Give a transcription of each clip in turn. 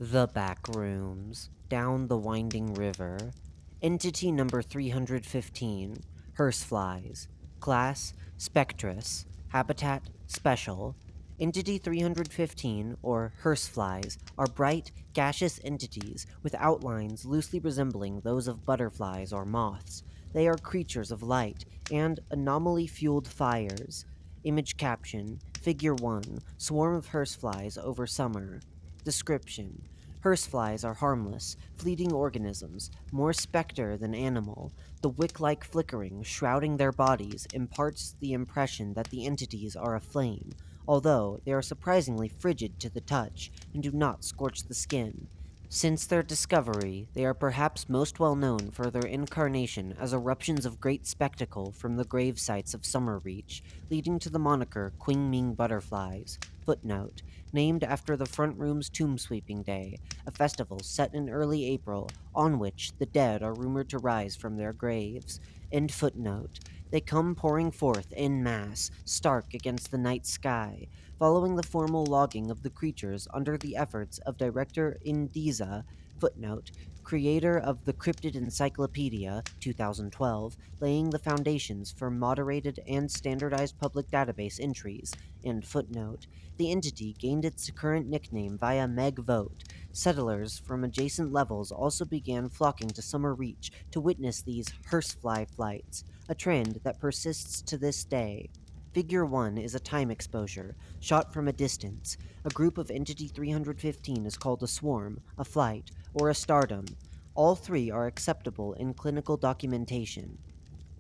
The Backrooms, down the winding river. Entity number 315, Hearseflies. Class, Spectrus. Habitat, Special. Entity 315, or Hearseflies, are bright, gaseous entities with outlines loosely resembling those of butterflies or moths. They are creatures of light and anomaly-fueled fires. Image caption, Figure 1, Swarm of Hearseflies over summer. Description: Hearseflies are harmless, fleeting organisms, more spectre than animal. The wick-like flickering shrouding their bodies imparts the impression that the entities are aflame, although they are surprisingly frigid to the touch and do not scorch the skin. Since their discovery, they are perhaps most well known for their incarnation as eruptions of great spectacle from the grave sites of Summerreach, leading to the moniker qingming butterflies. Footnote: named after the front room's tomb sweeping day, a festival set in early April, on which the dead are rumored to rise from their graves. End footnote. They come pouring forth en masse, stark against the night sky, following the formal logging of the creatures under the efforts of director Indiza, footnote, creator of the Cryptid Encyclopedia, 2012, laying the foundations for moderated and standardized public database entries, and footnote. The entity gained its current nickname via Meg Vote. Settlers from adjacent levels also began flocking to Summerreach to witness these hearsefly flights, a trend that persists to this day. Figure 1 is a time exposure, shot from a distance. A group of Entity 315 is called a swarm, a flight, or a stardom. All three are acceptable in clinical documentation.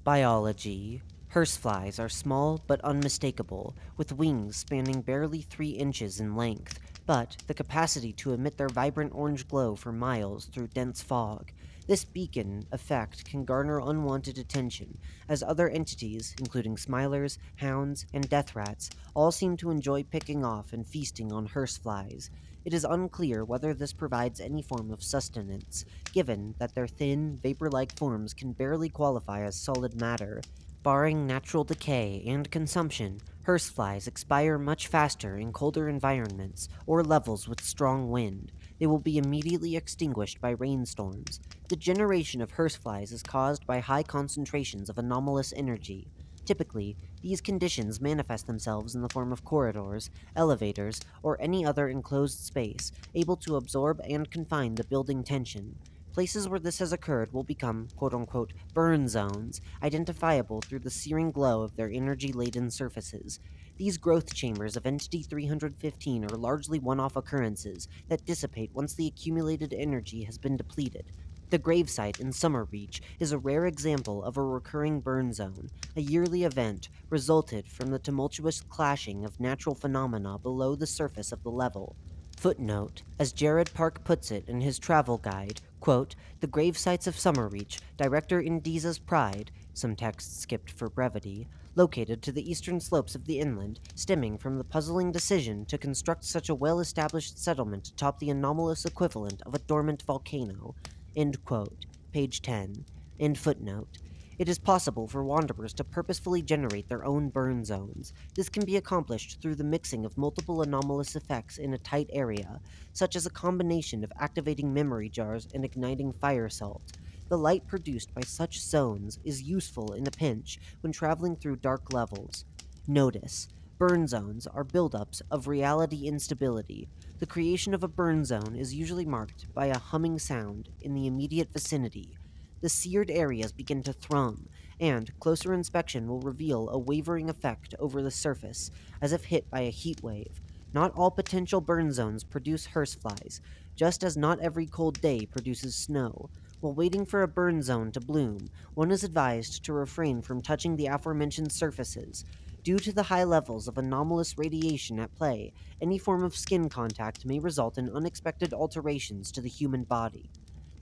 Biology. Hearseflies are small but unmistakable, with wings spanning barely 3 inches in length, but the capacity to emit their vibrant orange glow for miles through dense fog. This beacon effect can garner unwanted attention, as other entities, including smilers, hounds, and death rats, all seem to enjoy picking off and feasting on hearseflies. It is unclear whether this provides any form of sustenance, given that their thin, vapor-like forms can barely qualify as solid matter. Barring natural decay and consumption, hearseflies expire much faster in colder environments or levels with strong wind. They will be immediately extinguished by rainstorms. The generation of hearseflies is caused by high concentrations of anomalous energy. Typically, these conditions manifest themselves in the form of corridors, elevators, or any other enclosed space, able to absorb and confine the building tension. Places where this has occurred will become quote-unquote burn zones, identifiable through the searing glow of their energy-laden surfaces. These growth chambers of Entity 315 are largely one-off occurrences that dissipate once the accumulated energy has been depleted. The gravesite in Summerreach is a rare example of a recurring burn zone. A yearly event resulted from the tumultuous clashing of natural phenomena below the surface of the level. Footnote: as Jared Park puts it in his travel guide, quote, the gravesites of Summerreach, director Indiza's pride, some texts skipped for brevity, located to the eastern slopes of the inland, stemming from the puzzling decision to construct such a well-established settlement atop the anomalous equivalent of a dormant volcano. End quote. Page 10. End footnote. It is possible for wanderers to purposefully generate their own burn zones. This can be accomplished through the mixing of multiple anomalous effects in a tight area, such as a combination of activating memory jars and igniting fire salt. The light produced by such zones is useful in a pinch when traveling through dark levels. Notice: burn zones are buildups of reality instability. The creation of a burn zone is usually marked by a humming sound in the immediate vicinity. The seared areas begin to thrum, and closer inspection will reveal a wavering effect over the surface, as if hit by a heat wave. Not all potential burn zones produce hearseflies, just as not every cold day produces snow. While waiting for a burn zone to bloom, one is advised to refrain from touching the aforementioned surfaces. Due to the high levels of anomalous radiation at play, any form of skin contact may result in unexpected alterations to the human body.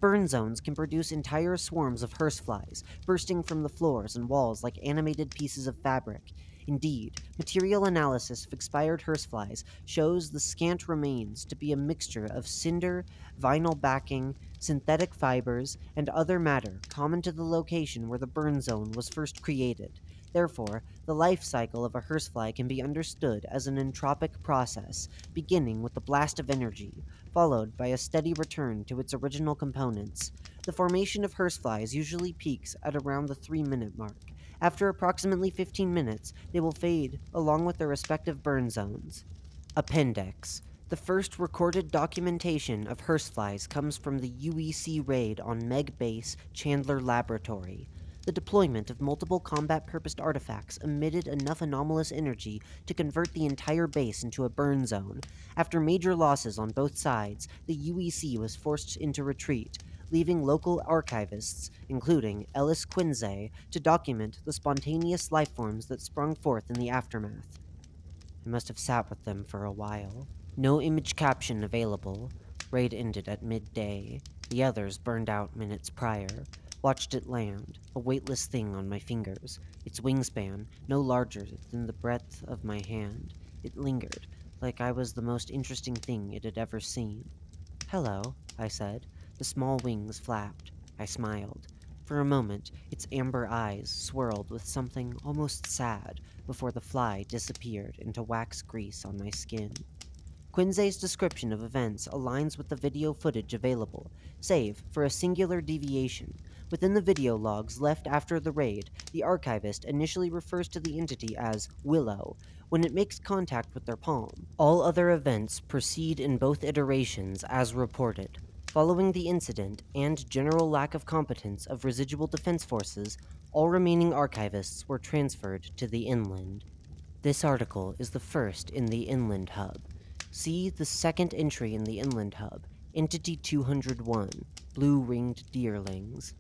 Burn zones can produce entire swarms of hearseflies, bursting from the floors and walls like animated pieces of fabric. Indeed, material analysis of expired hearseflies shows the scant remains to be a mixture of cinder, vinyl backing, synthetic fibers, and other matter common to the location where the burn zone was first created. Therefore, the life cycle of a hearsefly can be understood as an entropic process, beginning with a blast of energy, followed by a steady return to its original components. The formation of hearseflies usually peaks at around the 3-minute mark. After approximately 15 minutes, they will fade, along with their respective burn zones. Appendix. The first recorded documentation of hearseflies comes from the UEC raid on Meg Base, Chandler Laboratory. The deployment of multiple combat-purposed artifacts emitted enough anomalous energy to convert the entire base into a burn zone. After major losses on both sides, the UEC was forced into retreat, leaving local archivists, including Ellis Quinze, to document the spontaneous lifeforms that sprung forth in the aftermath. I must have sat with them for a while. No image caption available. Raid ended at midday. The others burned out minutes prior. Watched it land, a weightless thing on my fingers, its wingspan no larger than the breadth of my hand. It lingered, like I was the most interesting thing it had ever seen. "Hello," I said. The small wings flapped. I smiled. For a moment, its amber eyes swirled with something almost sad before the fly disappeared into wax grease on my skin. Quinze's description of events aligns with the video footage available, save for a singular deviation. Within the video logs left after the raid, the archivist initially refers to the entity as Willow when it makes contact with their palm. All other events proceed in both iterations as reported. Following the incident and general lack of competence of residual defense forces, all remaining archivists were transferred to the inland. This article is the first in the Inland Hub. See the second entry in the Inland Hub, Entity 201, Blue-Ringed Deerlings.